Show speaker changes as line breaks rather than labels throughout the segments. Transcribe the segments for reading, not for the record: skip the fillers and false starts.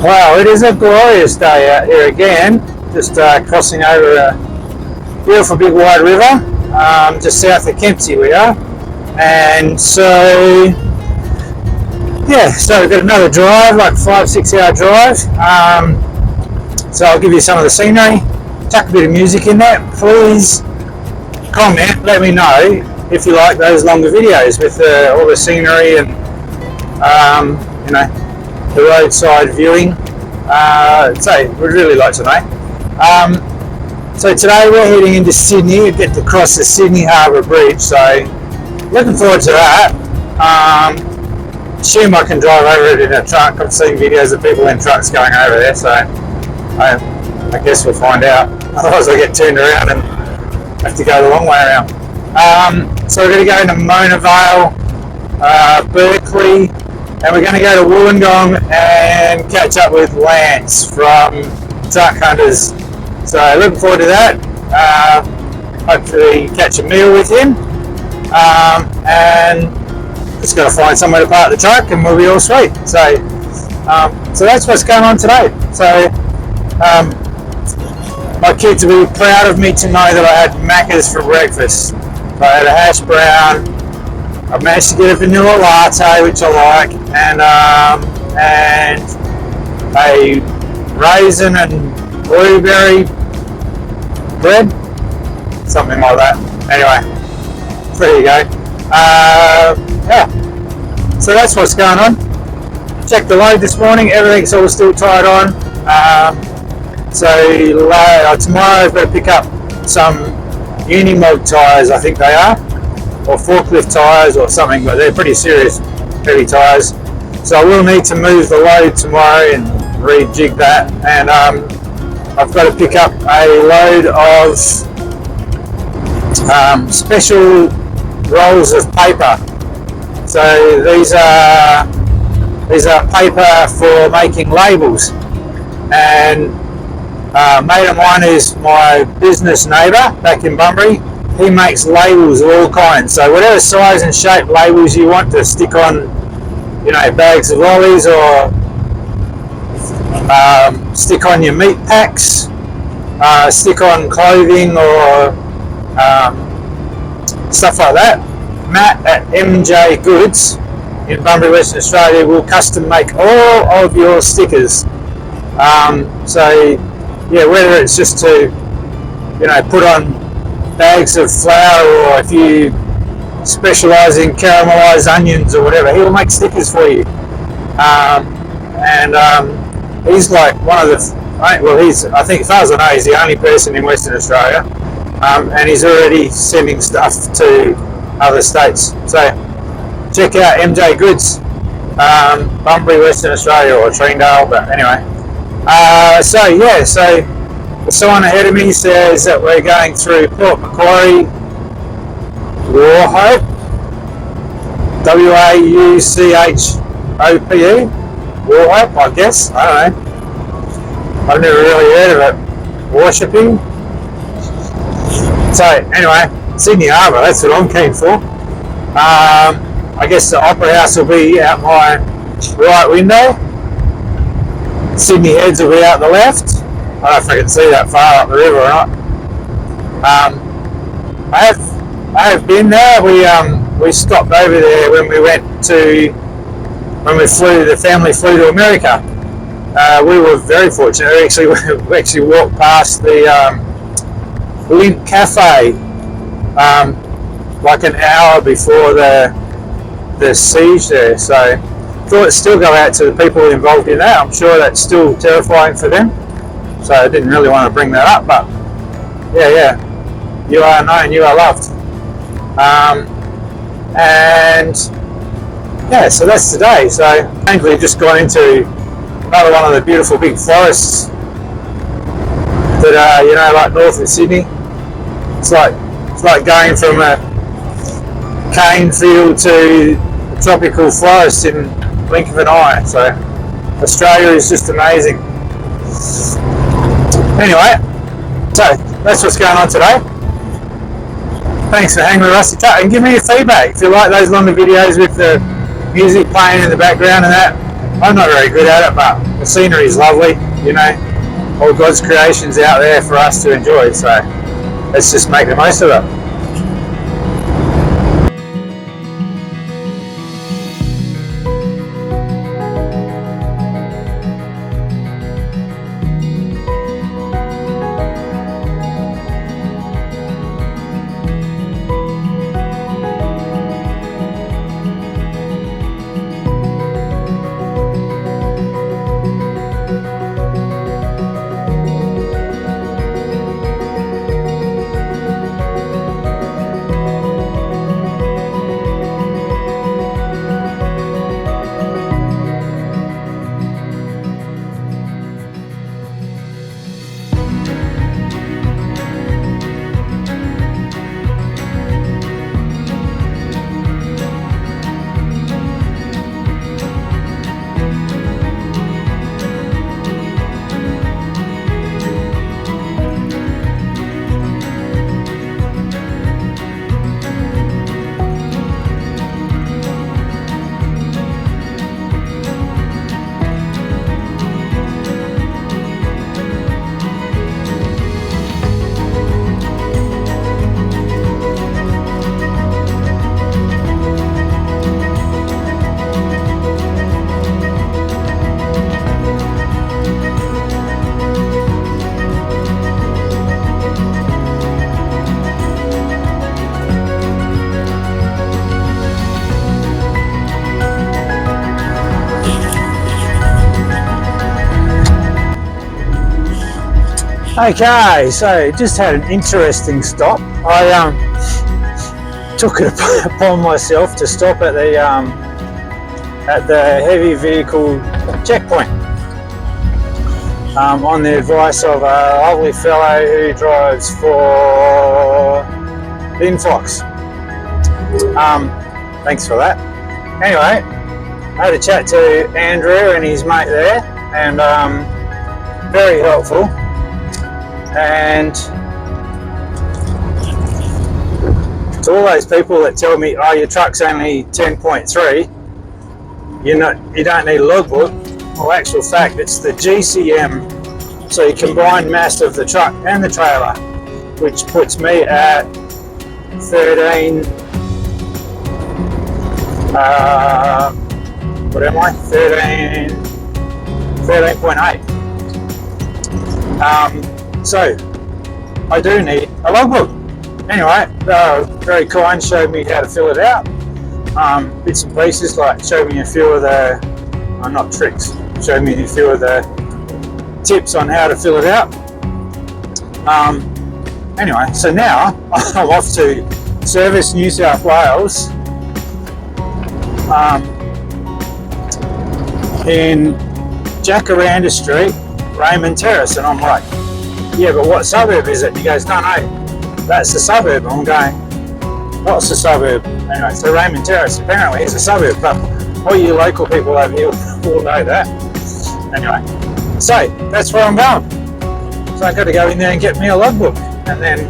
Wow, it is a glorious day out here again. Just crossing over a beautiful big wide river, just south of Kempsey we are. And so, yeah, so we've got another drive, like 5-6 hour drive. So I'll give you some of the scenery, chuck a bit of music in there. Please comment, let me know if you like those longer videos with all the scenery and, you know, the roadside viewing. So we'd really like to know. So today we're heading into Sydney. We get to cross the Sydney Harbour Bridge, so looking forward to that. Assume I can drive over it in a truck. I've seen videos of people in trucks going over there, so I guess we'll find out. Otherwise I get turned around and have to go the long way around. So we're going to go into Mona Vale, Berkeley, and we're going to go to Wollongong and catch up with Lance from Truck Hunters. So looking forward to that. Hopefully catch a meal with him. And just got to find somewhere to park the truck and we'll be all sweet. So that's what's going on today. So my kids will be proud of me to know that I had Macca's for breakfast. So I had a hash brown. I managed to get a vanilla latte, which I like, and a raisin and blueberry bread, something like that. Anyway, there you go. Yeah, so that's what's going on. Checked the load this morning, everything's all still tied on. So tomorrow I've got to pick up some Unimog tyres, I think they are, or forklift tyres or something, but they're pretty serious, heavy tyres. So I will need to move the load tomorrow and rejig that. And I've got to pick up a load of special rolls of paper. So these are paper for making labels. And a mate of mine who's my business neighbour back in Bunbury, he makes labels of all kinds. So whatever size and shape labels you want to stick on, you know, bags of lollies or stick on your meat packs, stick on clothing or stuff like that. Matt at MJ Goods in Bunbury, Western Australia will custom make all of your stickers. So yeah, whether it's just to, you know, put on bags of flour, or if you specialise in caramelised onions or whatever, he'll make stickers for you. He's like one of the, well, I think as far as I know, he's the only person in Western Australia, and he's already sending stuff to other states. So check out MJ Goods, Bunbury, Western Australia, or Treendale, but anyway. So the sign ahead of me says that we're going through Port Macquarie, Wauchope, Wauchope, Wauchope, I guess. I don't know. I've never really heard of it. Worshipping. So anyway, Sydney Harbour, that's what I'm keen for. I guess the Opera House will be out my right window. Sydney Heads will be out the left. I don't know if I can see that far up the river or not. I have been there. We stopped over there when the family flew to America. We were very fortunate. We actually walked past the Lint Cafe like an hour before the siege there. So I thought it'd still go out to the people involved in that. I'm sure that's still terrifying for them. So I didn't really want to bring that up, but yeah, you are known, you are loved. And yeah, so that's today. So thankfully just gone into another one of the beautiful big forests that are, you know, like north of Sydney. It's like going from a cane field to a tropical forest in the blink of an eye. So Australia is just amazing. Anyway, so that's what's going on today. thanks for hanging with Rusty Truck, and give me your feedback if you like those longer videos with the music playing in the background and that. I'm not very good at it, but the scenery is lovely, you know, all God's creations out there for us to enjoy, so let's just make the most of it. Okay, so just had an interesting stop. I took it upon myself to stop at the heavy vehicle checkpoint on the advice of a lovely fellow who drives for Linfox. Thanks for that. Anyway, I had a chat to Andrew and his mate there, and very helpful. And to all those people that tell me, oh, your truck's only 10.3, you don't need a logbook. Well, actual fact, it's the GCM, so you combined mass of the truck and the trailer, which puts me at 13. What am I? 13.8. So I do need a logbook. Anyway, very kind, showed me how to fill it out. Bits and pieces, like showed me a few of the, not tricks, showed me a few of the tips on how to fill it out. Anyway, so now I'm off to Service New South Wales in Jacaranda Street, Raymond Terrace, and I'm like, yeah, but what suburb is it? And he goes, no, that's the suburb. I'm going, what's the suburb? Anyway, so Raymond Terrace apparently is a suburb, but all you local people over here will know that. Anyway, so that's where I'm going. So I've got to go in there and get me a logbook, and then,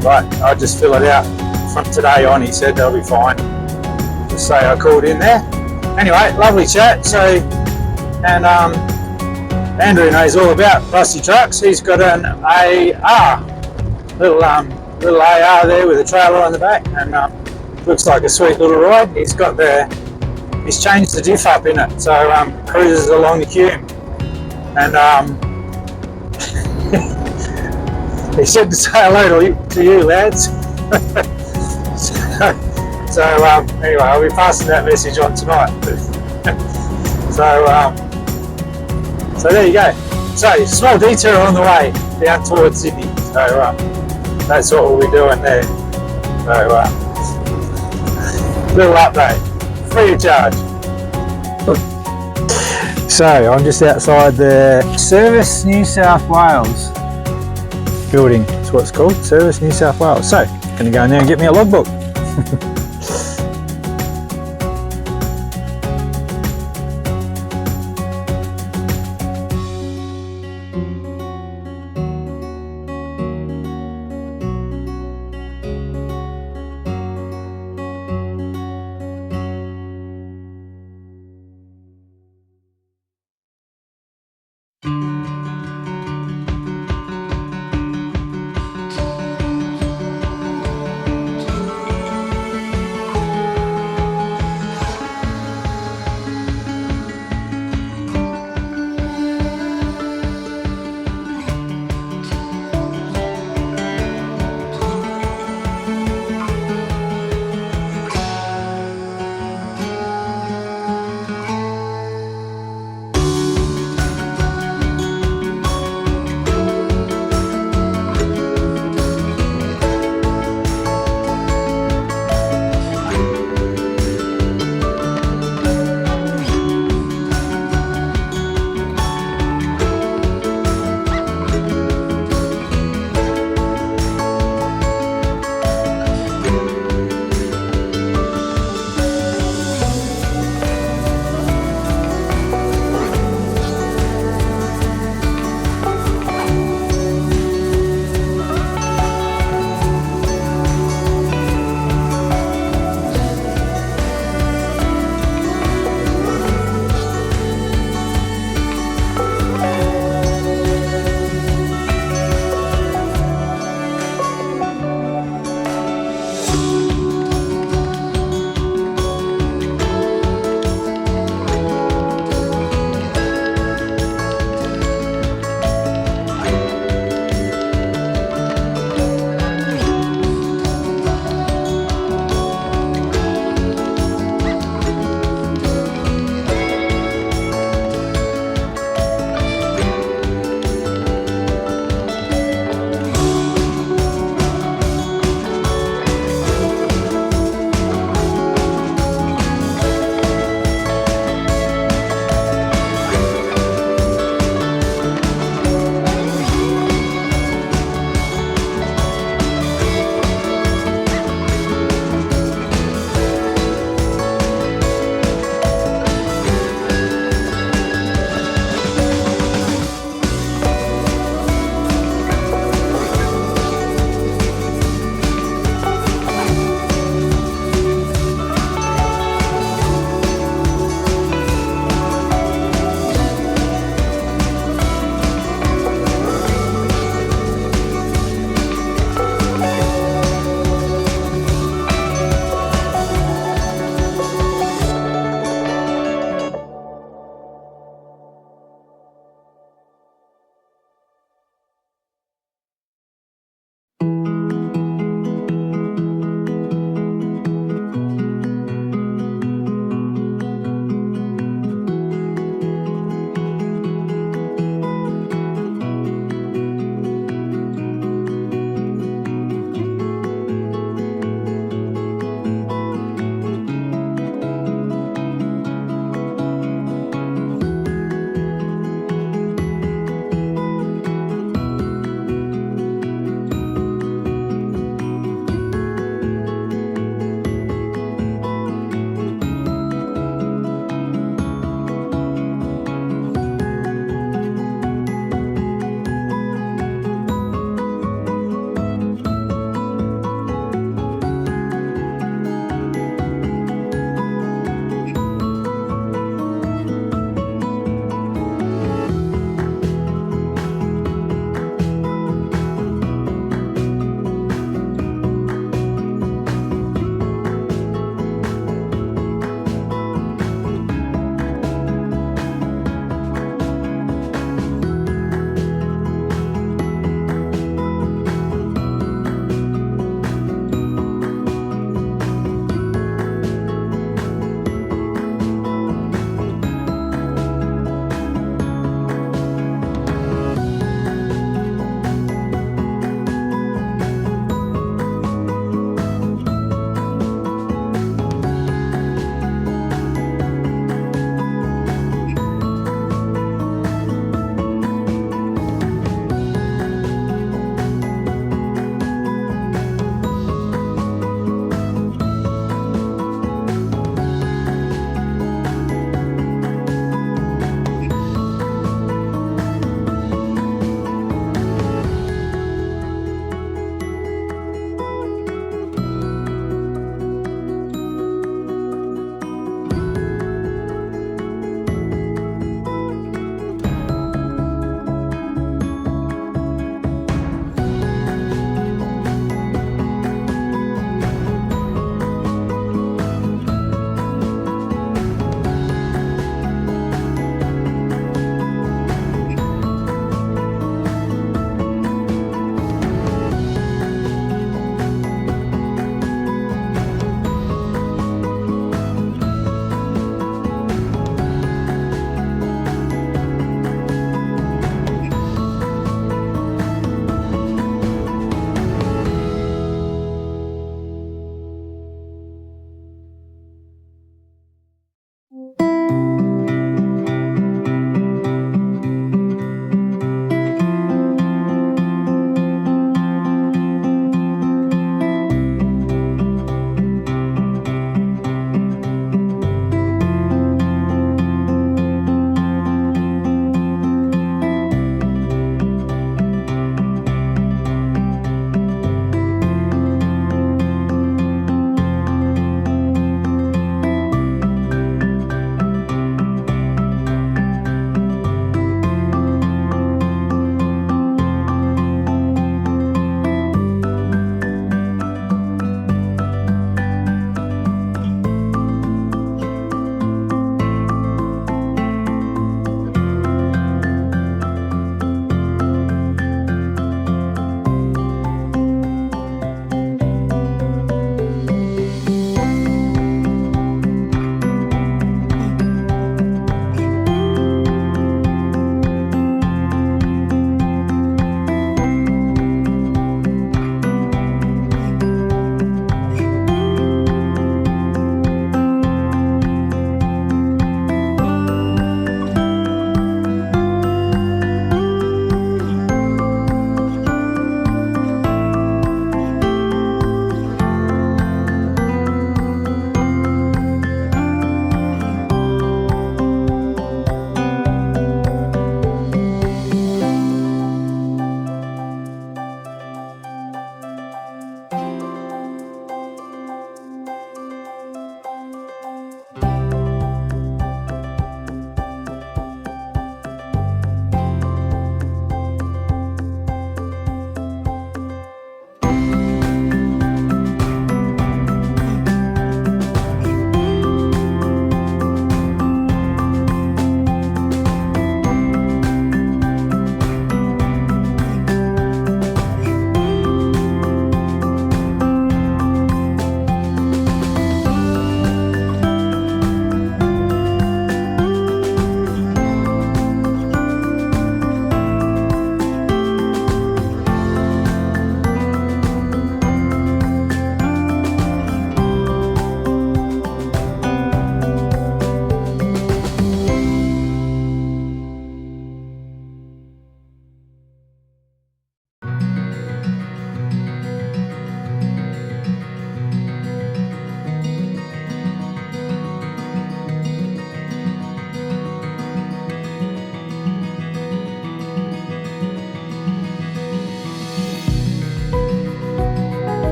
right, I'll just fill it out from today on. He said they'll be fine. Just say I called in there. Anyway, lovely chat. So, and Andrew knows all about Rusty Trucks. He's got an AR, little AR there with a trailer on the back, and looks like a sweet little ride. He's changed the diff up in it, so cruises along the Cume, and he said to say hello to you lads. so anyway, I'll be passing that message on tonight. So there you go. So small detour on the way down towards Sydney. So that's what we'll be doing there. So little update, free of charge. So I'm just outside the Service New South Wales building. That's what it's called, Service New South Wales. So I'm going to go in there and get me a logbook.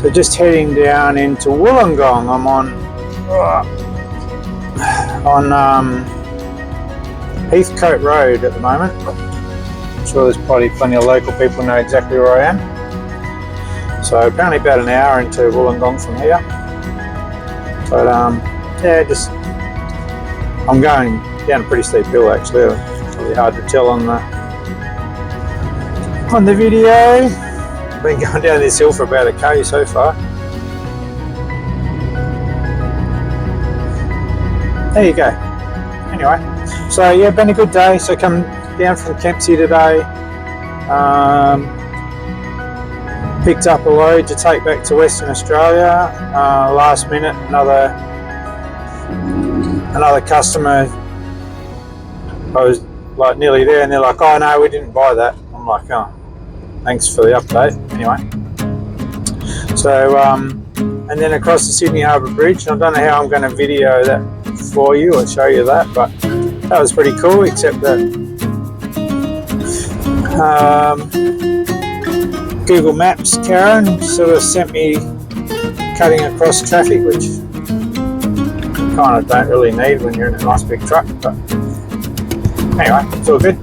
So just heading down into Wollongong. I'm on Heathcote Road at the moment. I'm sure there's probably plenty of local people who know exactly where I am. So apparently about an hour into Wollongong from here. But yeah, just I'm going down a pretty steep hill actually. It's really hard to tell on the video. I've been going down this hill for about a K so far. There you go. Anyway, so yeah, been a good day. So come down from Kempsey today. Picked up a load to take back to Western Australia. Last minute, another customer. I was like nearly there, and they're like, "Oh no, we didn't buy that." I'm like, "Oh, thanks for the update." Anyway, so and then across the Sydney Harbour Bridge. I don't know how I'm going to video that for you or show you that, but that was pretty cool. Except that Google Maps Karen sort of sent me cutting across traffic, which you kind of don't really need when you're in a nice big truck. But anyway, it's all good.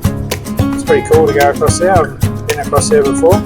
It's pretty cool to go across there. I've been across there before.